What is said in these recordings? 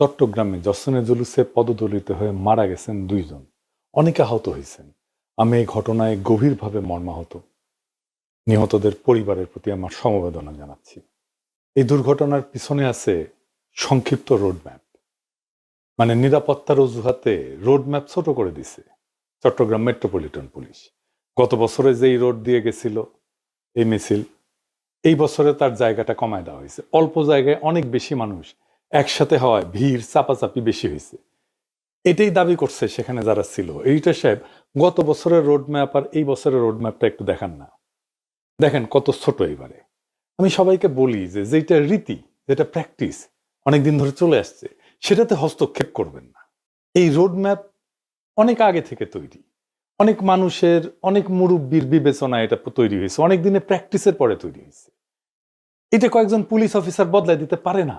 চট্টগ্রামে জসনে জুলুসে পদদলিত হয়ে মারা গেছেন 2 জন, অনেকে আহত হয়েছেন। আমি এই ঘটনায় গভীরভাবে মর্মাহত। নিহতদের পরিবারের প্রতি আমার সমবেদনা জানাচ্ছি। এই দুর্ঘটনার পিছনে আছে সংক্ষিপ্ত রোডম্যাপ, মানে নিরাপত্তার অজুহাতে রোডম্যাপ ছোট করে দিছে চট্টগ্রাম মেট্রোপলিটন পুলিশ। গত বছরে যেই রোড দিয়ে গেছিল এই মিছিল, এই বছরে তার জায়গাটা কমায় দেওয়া হয়েছে। অল্প জায়গায় অনেক বেশি মানুষ একসাথে হওয়ায় ভিড় চাপাচাপি বেশি হয়েছে। এটাই দাবি করছে সেখানে যারা ছিল। এইটা সাহেব, গত বছরের রোডম্যাপ আর এই বছরের রোডম্যাপটা একটু দেখান না, দেখেন কত ছোট এবারে। আমি সবাইকে বলি যে যেটা রীতি, যেটা প্র্যাকটিস অনেকদিন ধরে চলে আসছে, সেটাতে হস্তক্ষেপ করবেন না। এই রোডম্যাপ অনেক আগে থেকে তৈরি, অনেক মানুষের, অনেক মুরব্বীর বিবেচনায় এটা তৈরি হয়েছে, অনেক দিনে প্র্যাকটিসের পরে তৈরি হয়েছে। এটা কয়েকজন পুলিশ অফিসার বদলায় দিতে পারে না।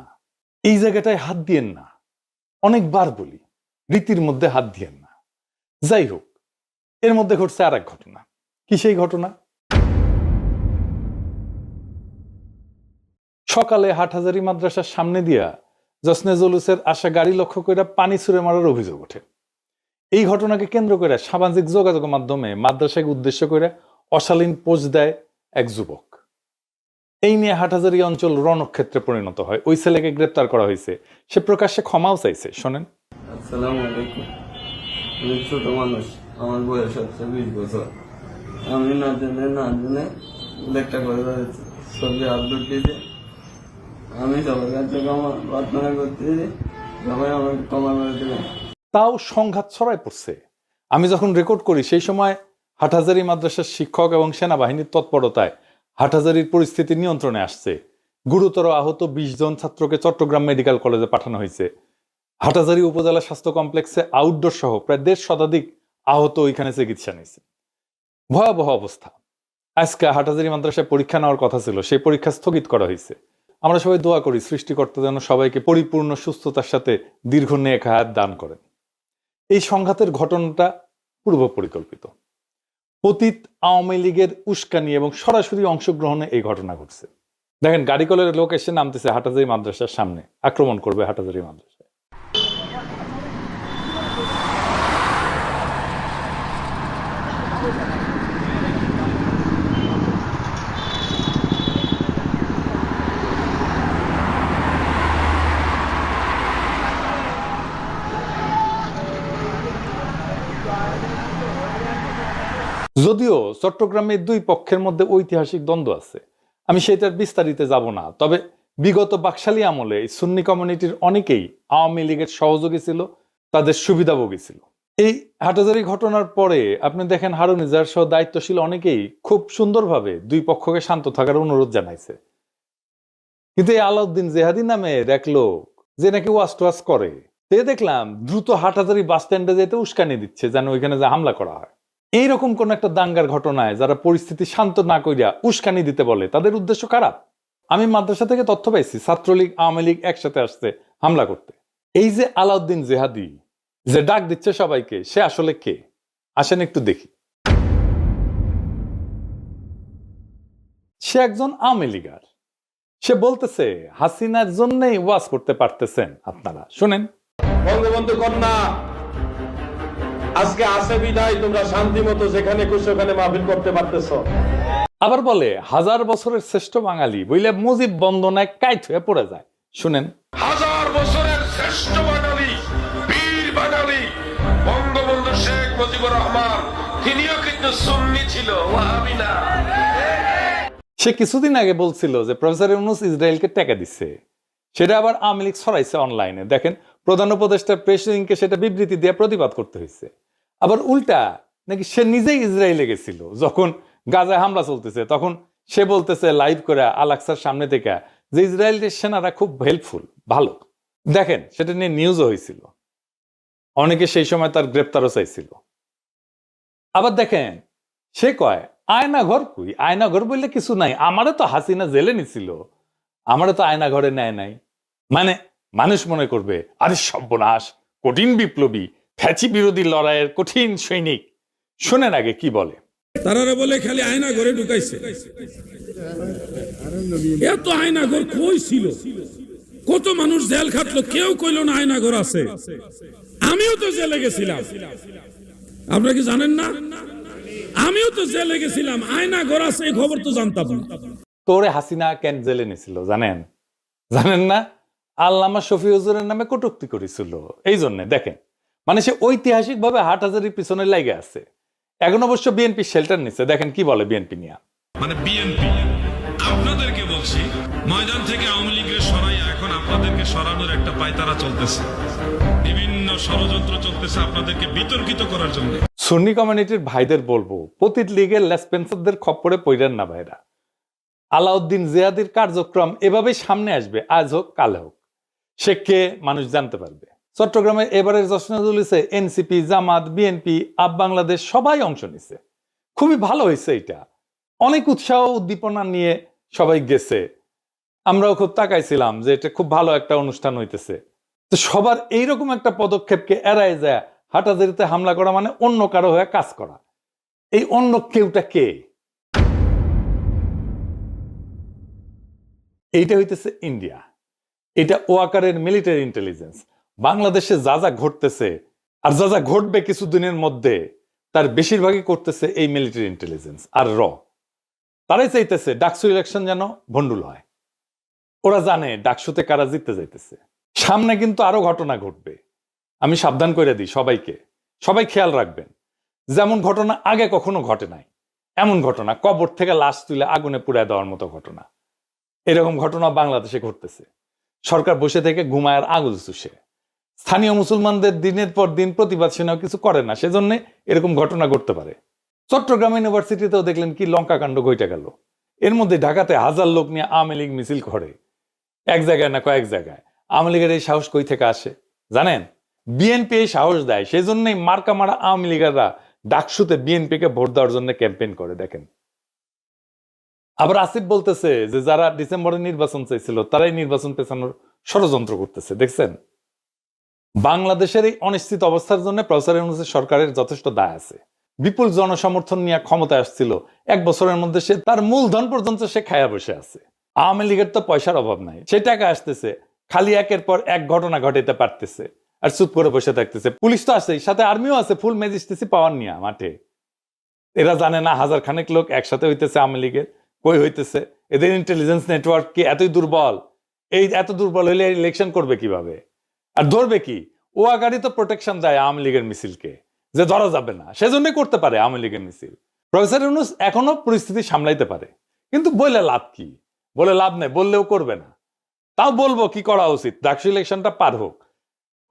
এই জায়গাটায় হাত দিয়েন না, অনেকবার বলি, রীতির মধ্যে হাত দিয়েন না। যাই হোক, এর মধ্যে ঘটছে আর এক ঘটনা। কি সেই ঘটনা? সকালে হাটহাজারী মাদ্রাসার সামনে দিয়া জসনে জুলুসের আসা গাড়ি লক্ষ্য করে পানি ছুঁড়ে মারার অভিযোগ ওঠে। এই ঘটনাকে কেন্দ্র করে সামাজিক যোগাযোগ মাধ্যমে মাদ্রাসাকে উদ্দেশ্য করে অশালীন পোস্ট দেয় এক যুবক। এই নিয়ে হাটহাজারী অঞ্চল রণক্ষেত্রে পরিণত হয়। ওই ছেলেকে গ্রেপ্তার করা হয়েছে, সে প্রকাশ্যে ক্ষমাও চাইছে। শোনেন। আসসালামু আলাইকুম। আমি ছোট মানুষ, আমার বয়স হচ্ছে 20 বছর। আমি না জেনে একটা করে ছবি আপলোড দিয়েছি। আমি সবার কাছে ক্ষমা প্রার্থনা করতেছি, সবাই আমাকে ক্ষমা করে দেবেন। তাও সংঘাত ছড়ায় পড়ছে। আমি যখন রেকর্ড করি সেই সময় হাটহাজারী মাদ্রাসার শিক্ষক এবং সেনাবাহিনীর তৎপরতায় হাটহাজারীর পরিস্থিতি নিয়ন্ত্রণে আসছে। গুরুতর আহত 20 জন ছাত্রকে চট্টগ্রাম মেডিকেল কলেজে পাঠানো হয়েছে। হাটহাজারী উপজেলা স্বাস্থ্য কমপ্লেক্সে আউটডোর সহ প্রায় 150 শতাধিক আহত ওইখানে চিকিৎসা নিয়েছে। ভয়াবহ অবস্থা। আজকে হাটহাজারী মাদ্রাসায় পরীক্ষা নেওয়ার কথা ছিল, সেই পরীক্ষা স্থগিত করা হয়েছে। আমরা সবাই দোয়া করি সৃষ্টিকর্তা যেন সবাইকে পরিপূর্ণ সুস্থতার সাথে দীর্ঘ নেক হায়াত দান করেন। এই সংঘাতের ঘটনাটা পূর্ব পরিকল্পিত। পতিত আওয়ামী লীগের উস্কানি এবং সরাসরি অংশগ্রহণে এই ঘটনা ঘটছে। দেখেন, গাড়িকলের লোক এসে নামতেছে হাটহাজারী মাদ্রাসার সামনে, আক্রমণ করবে হাটহাজারী মাদ্রাসায়। যদিও চট্টগ্রামে 2 পক্ষের মধ্যে ঐতিহাসিক দ্বন্দ্ব আছে, আমি সেটার বিস্তারিতে যাব না। তবে বিগত বাকশালী আমলে এই সুন্নি কমিউনিটির অনেকেই আওয়ামী লীগের সহযোগী ছিল, তাদের সুবিধাভোগী ছিল। এই হাটহাজারী ঘটনার পরে আপনি দেখেন হারুন ইজার সহ দায়িত্বশীল অনেকেই খুব সুন্দরভাবে 2 পক্ষকে শান্ত থাকার অনুরোধ জানাইছে। কিন্তু এই আলাউদ্দিন জেহাদি নামের এক লোক, যে নাকি ওয়াজ টোয়াজ করে, সে দেখলাম দ্রুত হাটহাজারী বাস স্ট্যান্ডে যেতে উস্কানি দিচ্ছে যেন ওইখানে যে হামলা করা হয়। এইরকম কোন একটা দাঙ্গার ঘটনায় যারা পরিস্থিতি শান্ত না করিয়া উস্কানি দিতে বলে, তাদের উদ্দেশ্য খারাপ। আমি মাদ্রাসা থেকে তথ্য পাইছি ছাত্রলীগ আওয়ামী লীগ একসাথে আসছে হামলা করতে। এই যে আলাউদ্দিন জেহাদি যে ডাক দিচ্ছে সবাইকে, সে আসলে কে? আসেন একটু দেখি। সে একজন আওয়ামী লীগার। সে বলতেছে হাসিনার জন্যই ওয়াজ করতে পারতেছেন আপনারা। শুনেন। বঙ্গবন্ধু কন্যা আজকে আসে বিদায়, তোমরা শান্তি মতো যেখানে খুশি ওখানে মাহফিল করতে পারতেছ। আবার বলে 1000 বছরের শ্রেষ্ঠ বাঙালি বইলে মুজিব বন্দনায় কাইট হয়ে পড়ে যায়। শুনেন। 1000 বছরের শ্রেষ্ঠ বাঙালি, বীর বাঙালি বঙ্গবন্ধু শেখ মুজিবুর রহমান, তিনিও কিন্তু সুন্নি ছিল, ওয়াহাবি না। সে কিছুদিন আগে বলছিল যে প্রফেসর ইউনূস ইসরায়েলকে টাকা দিচ্ছে, সেটা আবার আওয়ামী লীগ ছড়াইছে অনলাইনে। দেখেন, প্রধান উপদেষ্টা প্রেস উইংকে সেটা বিবৃতি দিয়ে প্রতিবাদ করতে হয়েছে। আবার উল্টা নাকি সে নিজেই ইসরায়েলে গেছিল, যখন গাজায় হামলা চলতেছে, তখন সে বলতেছে লাইভ করে আল-আকসার সামনে থেকে যে ইসরায়েলের সেনারা খুব হেল্পফুল, ভালো। দেখেন, সেটা নিয়ে নিউজও হয়েছিল, অনেকে সেই সময় তার গ্রেপ্তারও চাইছিল। আবার দেখেন, সে কয় আয়নাঘর কই? আয়নাঘর বললে কিছু নাই, আমারে তো হাসিনা জেলে নিছিল, আমারে তো আয়নাঘরে নেয় নাই। মানে মানুষ মনে করবে আরে সর্বনাশ, কঠিন বিপ্লবী, ফ্যাচি বিরোধী লড়াইয়ের কঠিন সৈনিক। শোনেন আগে কি বলে। তারা বলে খালি আয়না ঘরে ঢুকাইছে। এত আয়না ঘর কই ছিল? কত মানুষ জেল খাটলো, কেউ কইলো না আয়না ঘর আছে। আমিও তো জেলে গেছিলাম, আপনারা কি জানেন না? আমিও তো জেলে গেছিলাম, আয়না ঘর আছে এই খবর তো জানতাম না। তোরে হাসিনা কেন জেলে নিছিল জানেন? জানেন না? আল্লামা শফি হুজুরের নামে কটূক্তি করেছিল। এই জন্য দেখেন, মানে সে ঐতিহাসিক ভাবে হাটহাজারির পিছনে লেগে আছে। এখন অবশ্য বিএনপি শেল্টার নিচ্ছে। দেখেন কি বলে বিএনপি নিয়ে। মানে বিএনপি আপনাদেরকে বলছি, ময়দান থেকে আওয়ামী লীগের সরাইয়া এখন আপনাদেরকে সরানোর একটা পায়তারা চলতেছে, বিভিন্ন ষড়যন্ত্র চলতেছে আপনাদেরকে বিতর্কিত করার জন্য। সুন্নি কমিউনিটির ভাইদের বলবো, পতিত লীগের লেসপেন্সারদের খপ্পরে পড়েন না ভাইরা। আলাউদ্দিন জিয়াদির কার্যক্রম এভাবেই সামনে আসবে, আজ হোক কাল হোক। সে কে মানুষ জানতে পারবে। চট্টগ্রামে এবারের জশ্নে এনসিপি, জামাত, বিএনপি, আপ বাংলাদেশ সবাই অংশ নিছে। খুবই ভালো হয়েছে এটা। অনেক উৎসাহ উদ্দীপনা নিয়ে সবাই গেছে। আমরাও খুব তাকাইছিলাম যে এটা খুব ভালো একটা অনুষ্ঠান হইতেছে। তো সবার এইরকম একটা পদক্ষেপকে এড়ায় যায় হাটাজারিতে হামলা করা মানে অন্য কারো হয়ে কাজ করা। এই অন্য কেউটা কে? এইটা হইতেছে ইন্ডিয়া। এটা ওয়াকারের মিলিটারি ইন্টেলিজেন্স। বাংলাদেশে যা যা ঘটতেছে আর যা যা ঘটবে কিছুদিনের মধ্যে, তার বেশিরভাগই করতেছে এই মিলিটারি ইন্টেলিজেন্স আর তারাই চাইতেছে ডাকসু ইলেকশন যেন ভন্ডুল হয়। ওরা জানে ডাকসুতে কারা জিততে যাইতেছে। সামনে কিন্তু আরো ঘটনা ঘটবে। আমি সাবধান করে দিই সবাইকে, সবাই খেয়াল রাখবেন। যেমন ঘটনা আগে কখনো ঘটে নাই এমন ঘটনা, কবর থেকে লাশ তুলে আগুনে পুড়ায় দেওয়ার মতো ঘটনা, এরকম ঘটনা বাংলাদেশে ঘটতেছে। সরকার বসে থেকে ঘুমায় আর আঙুল চুষে। স্থানীয় মুসলমানদের দিনের পর দিন প্রতিবাদ সেনাও কিছু করে না, সেজন্য এরকম ঘটনা ঘটতে পারে। চট্টগ্রাম ইউনিভার্সিটিতেও দেখলেন কি লঙ্কা কাণ্ড ঘটে গেল। এর মধ্যে ঢাকাতে হাজার লোক নিয়ে আওয়ামী লীগ মিছিল করে, এক জায়গায় না কয়েক জায়গায়। আওয়ামী লীগের এই সাহস কই থেকে আসে জানেন? বিএনপি এই সাহস দেয়। সেই জন্যই মার্কা মারা আওয়ামী লীগাররা ডাকসুতে বিএনপিকে ভোট দেওয়ার জন্য ক্যাম্পেইন করে। দেখেন, আবার আসিফ বলতেছে যে যারা ডিসেম্বরে নির্বাচন চাইছিল তারাই নির্বাচন পেছানোর ষড়যন্ত্র করতেছে। দেখছেন, বাংলাদেশের এই অনিশ্চিত অবস্থার জন্য প্রফেসর ইউনূসের সরকারের যথেষ্ট দায় আছে। বিপুল জনসমর্থন নিয়ে ক্ষমতায় আসছিল, এক বছরের মধ্যে সে তার মূলধন পর্যন্ত সে খায়া বসে আছে। আওয়ামী লীগের তো পয়সার অভাব নাই, সে টাকা আসতেছে, খালি একের পর এক ঘটনা ঘটাইতে পারতেছে আর চুপ করে বসে থাকতেছে। পুলিশ তো আছে, সাথে আর্মিও আছে, ফুল ম্যাজিস্ট্রেসি পাওয়ার নিয়ে মাঠে। এরা জানে না হাজার খানেক লোক একসাথে হইতেছে আওয়ামী লীগের, কই হইতেছে। এদের ইন্টেলিজেন্স নেটওয়ার্ক কি এতই দুর্বল? এই এত দুর্বল হইলে ইলেকশন করবে কিভাবে আর ধরবে কি? ওয়াকারি তো প্রোটেকশন দেয় আওয়ামী লীগের মিছিলকে, যে ধরা যাবে না, সেজন্যই করতে পারে আওয়ামী লীগের মিছিল। প্রফেসর ইউনূস এখনো পরিস্থিতি সামলাইতে পারে, কিন্তু বলে লাভ কি? বলে লাভ নেই, বললেও করবে না। তাও বলবো কি করা উচিত, ডাকসু ইলেকশনটা পার হোক।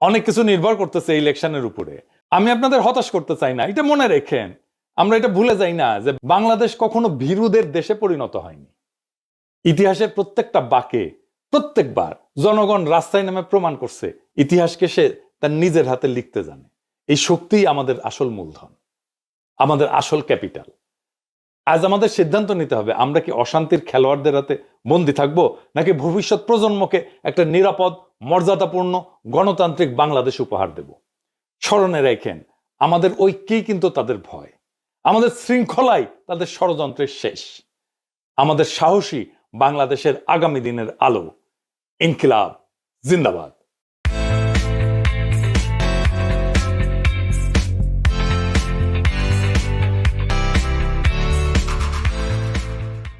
অনেক কিছু নির্ভর করতেছে এই ইলেকশনের উপরে। আমি আপনাদের হতাশ করতে চাই না, এটা মনে রেখেন। আমরা এটা ভুলে যাই না যে বাংলাদেশ কখনো ভীরুদের দেশে পরিণত হয়নি। ইতিহাসের প্রত্যেকটা বাঁকে প্রত্যেকবার জনগণ রাস্তায় নেমে প্রমাণ করছে ইতিহাসকে সে তার নিজের হাতে লিখতে জানে। এই শক্তিই আমাদের আসল মূলধন, আমাদের আসল ক্যাপিটাল। আজ আমাদের সিদ্ধান্ত নিতে হবে, আমরা কি অশান্তির খেলোয়াড়দের হাতে বন্দী থাকবো, নাকি ভবিষ্যৎ প্রজন্মকে একটা নিরাপদ, মর্যাদাপূর্ণ, গণতান্ত্রিক বাংলাদেশ উপহার দেব। স্মরণে রাখেন, আমাদের ঐক্যেই কিন্তু তাদের ভয়, আমাদের শৃঙ্খলাই তাদের ষড়যন্ত্রের শেষ। আমাদের সাহসী বাংলাদেশের আগামী দিনের আলো। ইনকিলাব জিন্দাবাদ।